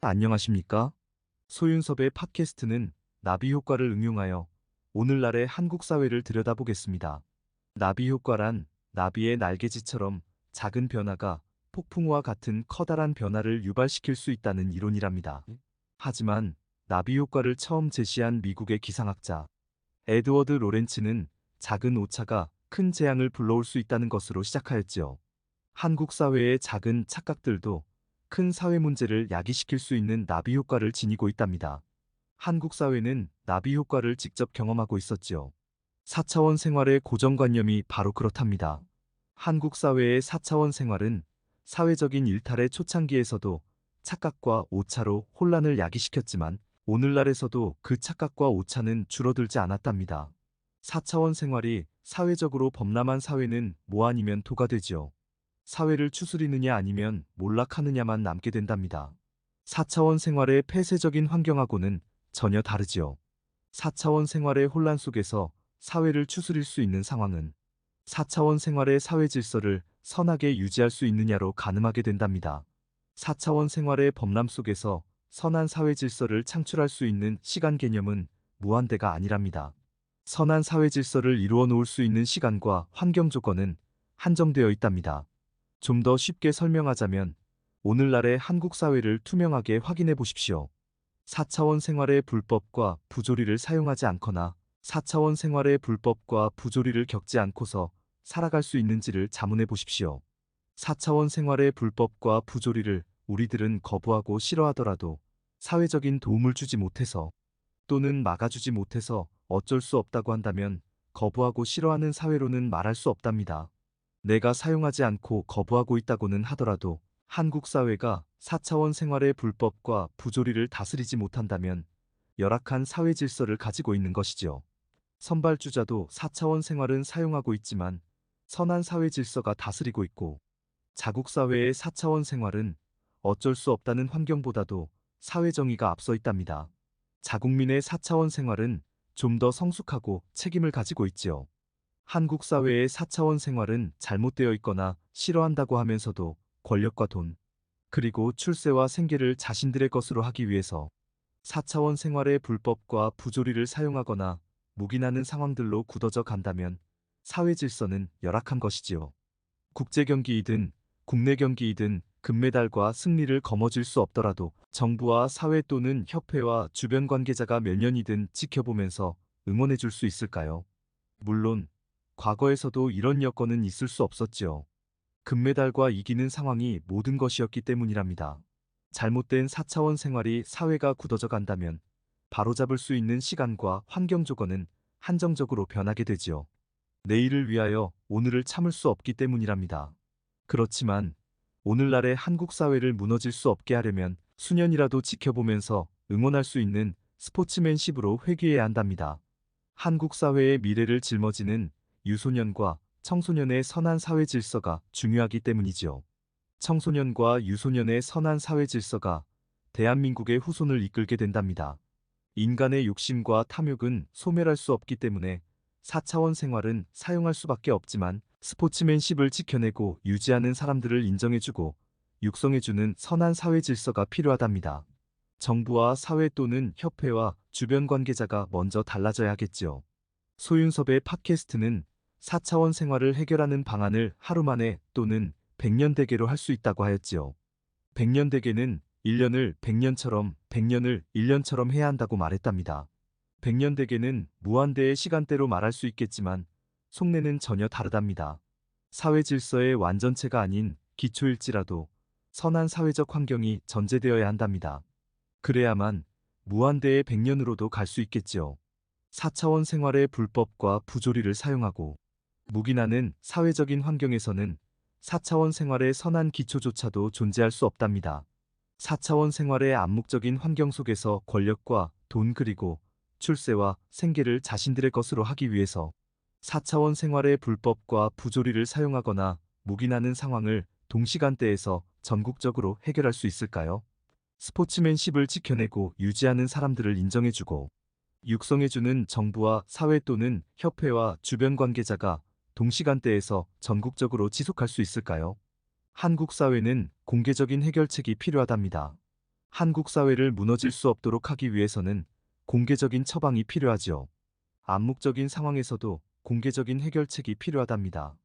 안녕하십니까? 소윤섭의 팟캐스트는 나비 효과를 응용하여 오늘날의 한국 사회를 들여다보겠습니다. 나비 효과란 나비의 날개짓처럼 작은 변화가 폭풍우와 같은 커다란 변화를 유발시킬 수 있다는 이론이랍니다. 하지만 나비 효과를 처음 제시한 미국의 기상학자 에드워드 로렌츠는 작은 오차가 큰 재앙을 불러올 수 있다는 것으로 시작하였지요. 한국 사회의 작은 착각들도 큰 사회 문제를 야기시킬 수 있는 나비 효과를 지니고 있답니다. 한국 사회는 나비 효과를 직접 경험하고 있었지요. 4차원 생활의 고정관념이 바로 그렇답니다. 한국 사회의 4차원 생활은 사회적인 일탈의 초창기에서도 착각과 오차로 혼란을 야기시켰지만 오늘날에서도 그 착각과 오차는 줄어들지 않았답니다. 4차원 생활이 사회적으로 범람한 사회는 뭐 아니면 도가 되지요. 사회를 추스리느냐 아니면 몰락하느냐만 남게 된답니다. 4차원 생활의 폐쇄적인 환경하고는 전혀 다르지요. 4차원 생활의 혼란 속에서 사회를 추스릴 수 있는 상황은 4차원 생활의 사회 질서를 선하게 유지할 수 있느냐로 가늠하게 된답니다. 4차원 생활의 범람 속에서 선한 사회 질서를 창출할 수 있는 시간 개념은 무한대가 아니랍니다. 선한 사회 질서를 이루어 놓을 수 있는 시간과 환경 조건은 한정되어 있답니다. 좀 더 쉽게 설명하자면 오늘날의 한국 사회를 투명하게 확인해 보십시오. 4차원 생활의 불법과 부조리를 사용하지 않거나 4차원 생활의 불법과 부조리를 겪지 않고서 살아갈 수 있는지를 자문해 보십시오. 4차원 생활의 불법과 부조리를 우리들은 거부하고 싫어하더라도 사회적인 도움을 주지 못해서 또는 막아주지 못해서 어쩔 수 없다고 한다면 거부하고 싫어하는 사회로는 말할 수 없답니다. 내가 사용하지 않고 거부하고 있다고는 하더라도 한국 사회가 4차원 생활의 불법과 부조리를 다스리지 못한다면 열악한 사회 질서를 가지고 있는 것이지요. 선발주자도 4차원 생활은 사용하고 있지만 선한 사회 질서가 다스리고 있고 자국 사회의 4차원 생활은 어쩔 수 없다는 환경보다도 사회 정의가 앞서 있답니다. 자국민의 4차원 생활은 좀 더 성숙하고 책임을 가지고 있지요. 한국 사회의 4차원 생활은 잘못되어 있거나 싫어한다고 하면서도 권력과 돈, 그리고 출세와 생계를 자신들의 것으로 하기 위해서 4차원 생활의 불법과 부조리를 사용하거나 묵인하는 상황들로 굳어져 간다면 사회 질서는 열악한 것이지요. 국제 경기이든 국내 경기이든 금메달과 승리를 거머쥘 수 없더라도 정부와 사회 또는 협회와 주변 관계자가 몇 년이든 지켜보면서 응원해 줄 수 있을까요? 물론 과거에서도 이런 여건은 있을 수 없었지요. 금메달과 이기는 상황이 모든 것이었기 때문이랍니다. 잘못된 4차원 생활이 사회가 굳어져 간다면 바로잡을 수 있는 시간과 환경 조건은 한정적으로 변하게 되지요. 내일을 위하여 오늘을 참을 수 없기 때문이랍니다. 그렇지만 오늘날의 한국 사회를 무너질 수 없게 하려면 수년이라도 지켜보면서 응원할 수 있는 스포츠맨십으로 회귀해야 한답니다. 한국 사회의 미래를 짊어지는 유소년과 청소년의 선한 사회 질서가 중요하기 때문이지요. 청소년과 유소년의 선한 사회 질서가 대한민국의 후손을 이끌게 된답니다. 인간의 욕심과 탐욕은 소멸할 수 없기 때문에 4차원 생활은 사용할 수밖에 없지만 스포츠맨십을 지켜내고 유지하는 사람들을 인정해주고 육성해주는 선한 사회 질서가 필요하답니다. 정부와 사회 또는 협회와 주변 관계자가 먼저 달라져야 하겠지요. 소윤섭의 팟캐스트는 4차원 생활을 해결하는 방안을 하루 만에 또는 100년 대계로 할 수 있다고 하였지요. 100년 대계는 1년을 100년처럼 100년을 1년처럼 해야 한다고 말했답니다. 100년 대계는 무한대의 시간대로 말할 수 있겠지만 속내는 전혀 다르답니다. 사회 질서의 완전체가 아닌 기초일지라도 선한 사회적 환경이 전제되어야 한답니다. 그래야만 무한대의 100년으로도 갈 수 있겠지요. 4차원 생활의 불법과 부조리를 사용하고 묵인하는 사회적인 환경에서는 4차원 생활의 선한 기초조차도 존재할 수 없답니다. 4차원 생활의 암묵적인 환경 속에서 권력과 돈 그리고 출세와 생계를 자신들의 것으로 하기 위해서 4차원 생활의 불법과 부조리를 사용하거나 묵인하는 상황을 동시간대에서 전국적으로 해결할 수 있을까요? 스포츠맨십을 지켜내고 유지하는 사람들을 인정해주고 육성해주는 정부와 사회 또는 협회와 주변 관계자가 동시간대에서 전국적으로 지속할 수 있을까요? 한국 사회는 공개적인 해결책이 필요하답니다. 한국 사회를 무너질 수 없도록 하기 위해서는 공개적인 처방이 필요하지요. 암묵적인 상황에서도 공개적인 해결책이 필요하답니다.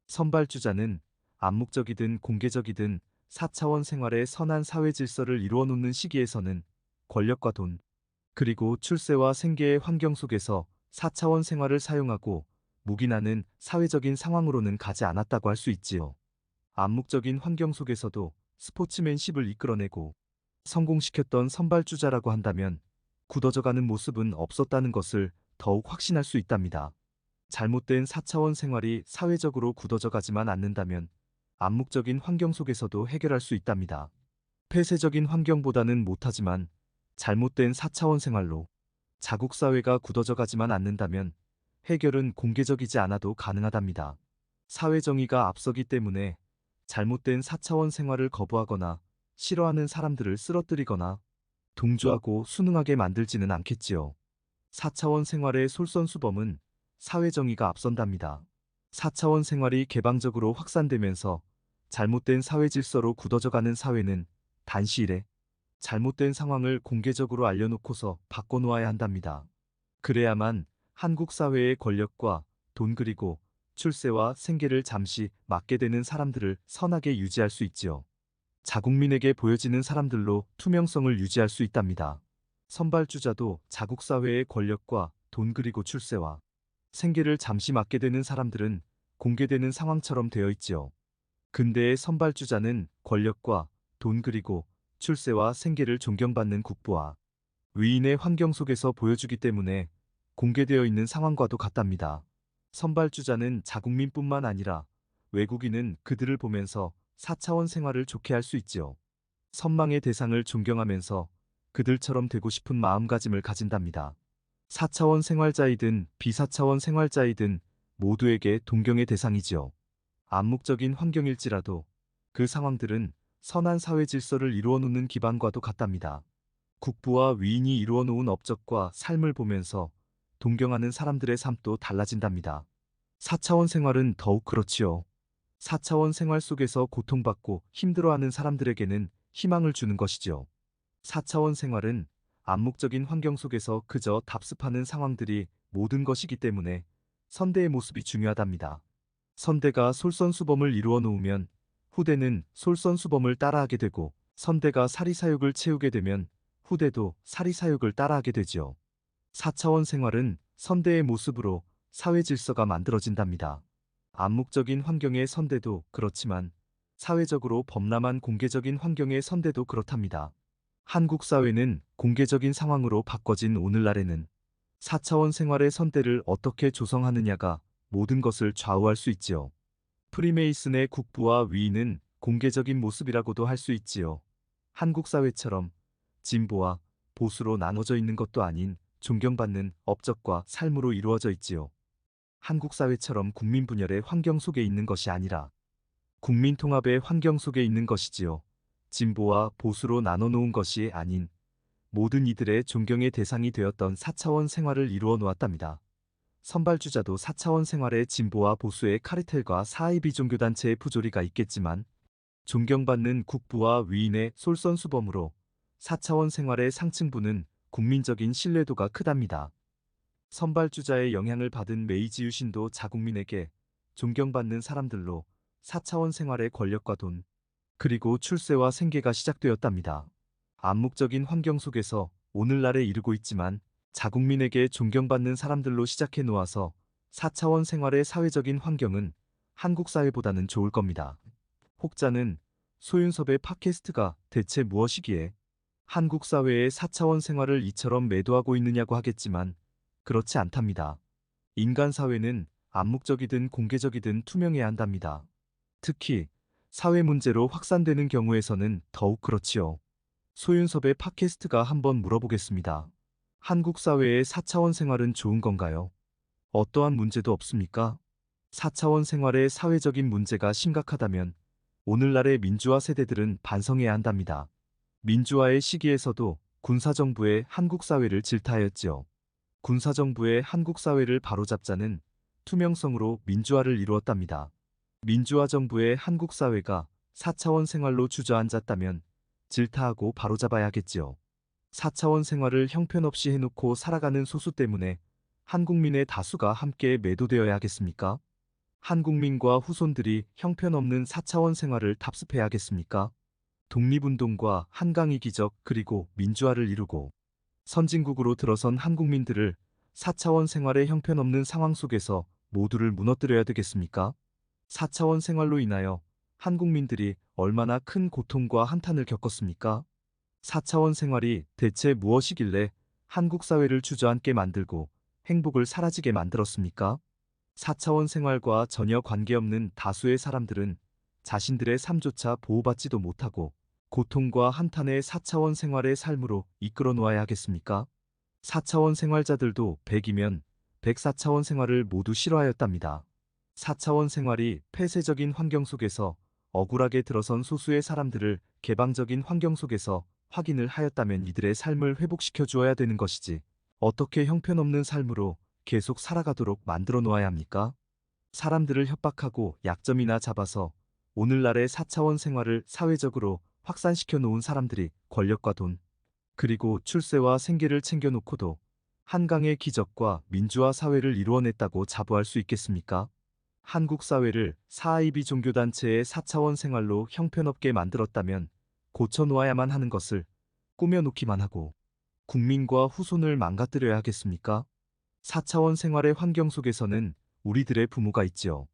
선발주자는 암묵적이든 공개적이든 4차원 생활의 선한 사회 질서를 이루어 놓는 시기에서는 권력과 돈, 그리고 출세와 생계의 환경 속에서 4차원 생활을 사용하고 묵인하는 사회적인 상황으로는 가지 않았다고 할 수 있지요. 암묵적인 환경 속에서도 스포츠맨십을 이끌어내고 성공시켰던 선발주자라고 한다면 굳어져가는 모습은 없었다는 것을 더욱 확신할 수 있답니다. 잘못된 4차원 생활이 사회적으로 굳어져 가지만 않는다면 암묵적인 환경 속에서도 해결할 수 있답니다. 폐쇄적인 환경보다는 못하지만 잘못된 4차원 생활로 자국 사회가 굳어져 가지만 않는다면 해결은 공개적이지 않아도 가능하답니다. 사회 정의가 앞서기 때문에 잘못된 4차원 생활을 거부하거나 싫어하는 사람들을 쓰러뜨리거나 동조하고 순응하게 만들지는 않겠지요. 4차원 생활의 솔선수범은 사회 정의가 앞선답니다. 4차원 생활이 개방적으로 확산되면서 잘못된 사회 질서로 굳어져가는 사회는 단시일에 잘못된 상황을 공개적으로 알려놓고서 바꿔놓아야 한답니다. 그래야만 한국 사회의 권력과 돈 그리고 출세와 생계를 잠시 맡게 되는 사람들을 선하게 유지할 수 있지요. 자국민에게 보여지는 사람들로 투명성을 유지할 수 있답니다. 선발주자도 자국 사회의 권력과 돈 그리고 출세와 생계를 잠시 맡게 되는 사람들은 공개되는 상황처럼 되어 있지요. 근대의 선발주자는 권력과 돈 그리고 출세와 생계를 존경받는 국부와 위인의 환경 속에서 보여주기 때문에 공개되어 있는 상황과도 같답니다. 선발주자는 자국민뿐만 아니라 외국인은 그들을 보면서 4차원 생활을 좋게 할 수 있지요. 선망의 대상을 존경하면서 그들처럼 되고 싶은 마음가짐을 가진답니다. 4차원 생활자이든 비사차원 생활자이든 모두에게 동경의 대상이지요. 암묵적인 환경일지라도 그 상황들은 선한 사회 질서를 이루어 놓는 기반과도 같답니다. 국부와 위인이 이루어 놓은 업적과 삶을 보면서 동경하는 사람들의 삶도 달라진답니다. 4차원 생활은 더욱 그렇지요. 4차원 생활 속에서 고통받고 힘들어하는 사람들에게는 희망을 주는 것이지요. 4차원 생활은 암묵적인 환경 속에서 그저 답습하는 상황들이 모든 것이기 때문에 선대의 모습이 중요하답니다. 선대가 솔선수범을 이루어 놓으면 후대는 솔선수범을 따라하게 되고 선대가 사리사욕을 채우게 되면 후대도 사리사욕을 따라하게 되지요. 4차원 생활은 선대의 모습으로 사회 질서가 만들어진답니다. 암묵적인 환경의 선대도 그렇지만 사회적으로 범람한 공개적인 환경의 선대도 그렇답니다. 한국 사회는 공개적인 상황으로 바꿔진 오늘날에는 4차원 생활의 선대를 어떻게 조성하느냐가 모든 것을 좌우할 수 있지요. 프리메이슨의 국부와 위인은 공개적인 모습이라고도 할 수 있지요. 한국 사회처럼 진보와 보수로 나눠져 있는 것도 아닌 존경받는 업적과 삶으로 이루어져 있지요. 한국 사회처럼 국민 분열의 환경 속에 있는 것이 아니라 국민 통합의 환경 속에 있는 것이지요. 진보와 보수로 나눠 놓은 것이 아닌 모든 이들의 존경의 대상이 되었던 4차원 생활을 이루어 놓았답니다. 선발주자도 4차원 생활의 진보와 보수의 카르텔과 사이 비종교단체의 부조리가 있겠지만 존경받는 국부와 위인의 솔선수범으로 4차원 생활의 상층부는 국민적인 신뢰도가 크답니다. 선발주자의 영향을 받은 메이지 유신도 자국민에게 존경받는 사람들로 4차원 생활의 권력과 돈, 그리고 출세와 생계가 시작되었답니다. 암묵적인 환경 속에서 오늘날에 이르고 있지만 자국민에게 존경받는 사람들로 시작해 놓아서 4차원 생활의 사회적인 환경은 한국 사회보다는 좋을 겁니다. 혹자는 소윤섭의 팟캐스트가 대체 무엇이기에 한국 사회의 4차원 생활을 이처럼 매도하고 있느냐고 하겠지만 그렇지 않답니다. 인간 사회는 암묵적이든 공개적이든 투명해야 한답니다. 특히 사회 문제로 확산되는 경우에서는 더욱 그렇지요. 소윤섭의 팟캐스트가 한번 물어보겠습니다. 한국 사회의 4차원 생활은 좋은 건가요? 어떠한 문제도 없습니까? 4차원 생활의 사회적인 문제가 심각하다면 오늘날의 민주화 세대들은 반성해야 한답니다. 민주화의 시기에서도 군사정부의 한국 사회를 질타하였지요. 군사정부의 한국 사회를 바로잡자는 투명성으로 민주화를 이루었답니다. 민주화 정부의 한국 사회가 4차원 생활로 주저앉았다면 질타하고 바로잡아야겠지요. 4차원 생활을 형편없이 해놓고 살아가는 소수 때문에 한국민의 다수가 함께 매도되어야 하겠습니까? 한국민과 후손들이 형편없는 4차원 생활을 답습해야겠습니까? 독립운동과 한강의 기적 그리고 민주화를 이루고 선진국으로 들어선 한국민들을 4차원 생활의 형편없는 상황 속에서 모두를 무너뜨려야 되겠습니까? 4차원 생활로 인하여 한국민들이 얼마나 큰 고통과 한탄을 겪었습니까? 4차원 생활이 대체 무엇이길래 한국 사회를 주저앉게 만들고 행복을 사라지게 만들었습니까? 4차원 생활과 전혀 관계없는 다수의 사람들은 자신들의 삶조차 보호받지도 못하고 고통과 한탄의 4차원 생활의 삶으로 이끌어 놓아야 하겠습니까? 4차원 생활자들도 100이면 104차원 생활을 모두 싫어하였답니다. 4차원 생활이 폐쇄적인 환경 속에서 억울하게 들어선 소수의 사람들을 개방적인 환경 속에서 확인을 하였다면 이들의 삶을 회복시켜 주어야 되는 것이지 어떻게 형편없는 삶으로 계속 살아가도록 만들어 놓아야 합니까? 사람들을 협박하고 약점이나 잡아서 오늘날의 4차원 생활을 사회적으로 확산시켜 놓은 사람들이 권력과 돈, 그리고 출세와 생계를 챙겨놓고도 한강의 기적과 민주화 사회를 이루어냈다고 자부할 수 있겠습니까? 한국 사회를 사이비 종교단체의 4차원 생활로 형편없게 만들었다면 고쳐놓아야만 하는 것을 꾸며놓기만 하고 국민과 후손을 망가뜨려야 하겠습니까? 4차원 생활의 환경 속에서는 우리들의 부모가 있지요.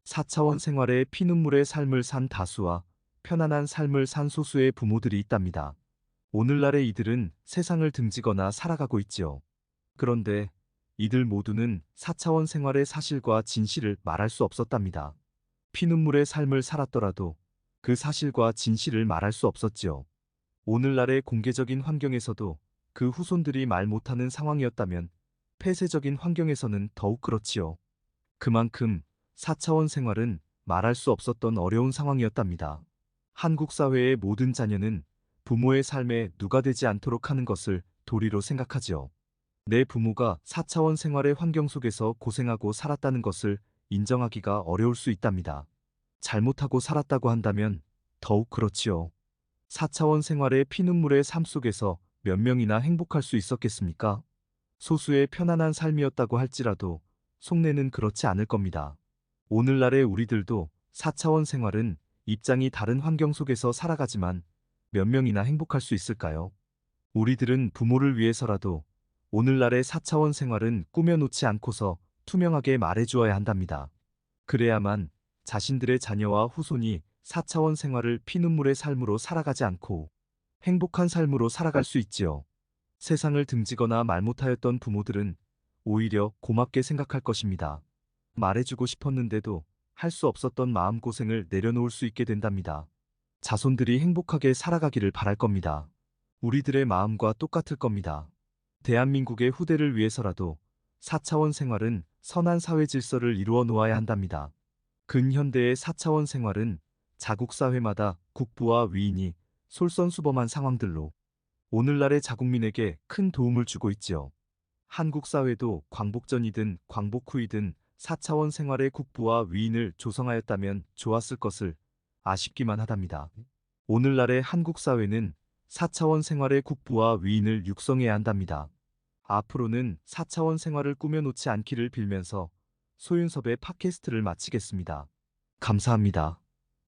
4차원 생활의 피눈물의 삶을 산 다수와 편안한 삶을 산 소수의 부모들이 있답니다. 오늘날의 이들은 세상을 등지거나 살아가고 있지요. 그런데 이들 모두는 4차원 생활의 사실과 진실을 말할 수 없었답니다. 피눈물의 삶을 살았더라도 그 사실과 진실을 말할 수 없었지요. 오늘날의 공개적인 환경에서도 그 후손들이 말 못하는 상황이었다면 폐쇄적인 환경에서는 더욱 그렇지요. 그만큼 4차원 생활은 말할 수 없었던 어려운 상황이었답니다. 한국 사회의 모든 자녀는 부모의 삶에 누가 되지 않도록 하는 것을 도리로 생각하지요. 내 부모가 4차원 생활의 환경 속에서 고생하고 살았다는 것을 인정하기가 어려울 수 있답니다. 잘못하고 살았다고 한다면 더욱 그렇지요. 4차원 생활의 피눈물의 삶 속에서 몇 명이나 행복할 수 있었겠습니까? 소수의 편안한 삶이었다고 할지라도 속내는 그렇지 않을 겁니다. 오늘날의 우리들도 4차원 생활은 입장이 다른 환경 속에서 살아가지만 몇 명이나 행복할 수 있을까요? 우리들은 부모를 위해서라도 오늘날의 4차원 생활은 꾸며놓지 않고서 투명하게 말해주어야 한답니다. 그래야만 자신들의 자녀와 후손이 4차원 생활을 피눈물의 삶으로 살아가지 않고 행복한 삶으로 살아갈 수 있지요. 세상을 등지거나 말 못하였던 부모들은 오히려 고맙게 생각할 것입니다. 말해주고 싶었는데도 할 수 없었던 마음고생을 내려놓을 수 있게 된답니다. 자손들이 행복하게 살아가기를 바랄 겁니다. 우리들의 마음과 똑같을 겁니다. 대한민국의 후대를 위해서라도 4차원 생활은 선한 사회 질서를 이루어 놓아야 한답니다. 근현대의 4차원 생활은 자국 사회마다 국부와 위인이 솔선수범한 상황들로 오늘날의 자국민에게 큰 도움을 주고 있지요. 한국 사회도 광복 전이든 광복 후이든 4차원 생활의 국부와 위인을 조성하였다면 좋았을 것을 아쉽기만 하답니다. 오늘날의 한국 사회는 4차원 생활의 국부와 위인을 육성해야 한답니다. 앞으로는 4차원 생활을 꾸며놓지 않기를 빌면서 소윤섭의 팟캐스트를 마치겠습니다. 감사합니다.